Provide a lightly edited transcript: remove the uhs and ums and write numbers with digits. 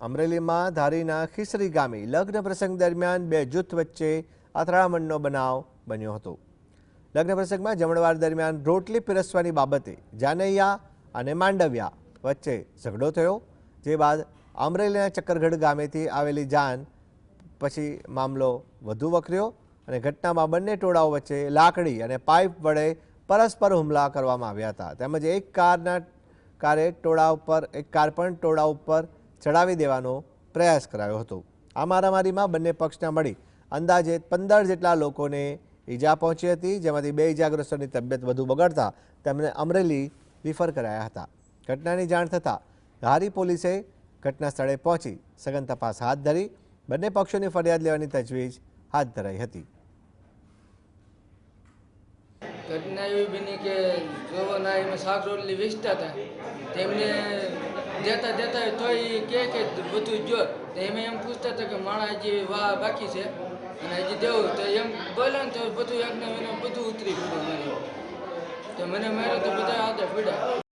અમરેલીમાં ધારીના ખીસરી ગામે લગ્ન પ્રસંગ દરમિયાન બે જૂથ વચ્ચે અથડામણનો બનાવ બન્યો હતો। લગ્ન પ્રસંગમાં જમણવાર દરમિયાન રોટલી પીરસવાની બાબતે જાનૈયા અને માંડવિયા વચ્ચે ઝઘડો થયો, જે બાદ અમરેલીના ચક્કરગઢ ગામેથી આવેલી જાન પછી મામલો વધુ વકર્યો અને ઘટનામાં બંને ટોળાઓ વચ્ચે લાકડી અને પાઇપ વડે પરસ્પર હુમલા કરવામાં આવ્યા હતા। તેમજ એક કાર પણ ટોળા ઉપર ચડાવી દેવાનો પ્રયાસ કરાયો હતો। આ મારામારીમાં બંને પક્ષના મળી અંદાજે 15 જેટલા લોકોને ઈજા પહોંચી હતી, જેમાંથી 2 ઈજાગ્રસ્તોની તબિયત વધુ બગડતા તેમને અમરેલી રિફર કરાયા હતા। ઘટનાની જાણ થતાં ધારી પોલીસે ઘટના સ્થળે પહોંચી સઘન તપાસ હાથ ધરી બંને પક્ષોની ફરિયાદ લેવાની તજવીજ હાથ ધરાઈ હતી। घटना एवं बनी कि जो ना में शाक रोटली वेचता था तेमने देता देता तो के बधु जो एम पूछता था कि माणा हजी वाह बाकी है हजी देव तो एम बोले तो बधु एक बधु उतरी पड़े तो मैंने मारो तो बधा आधा पड़ा।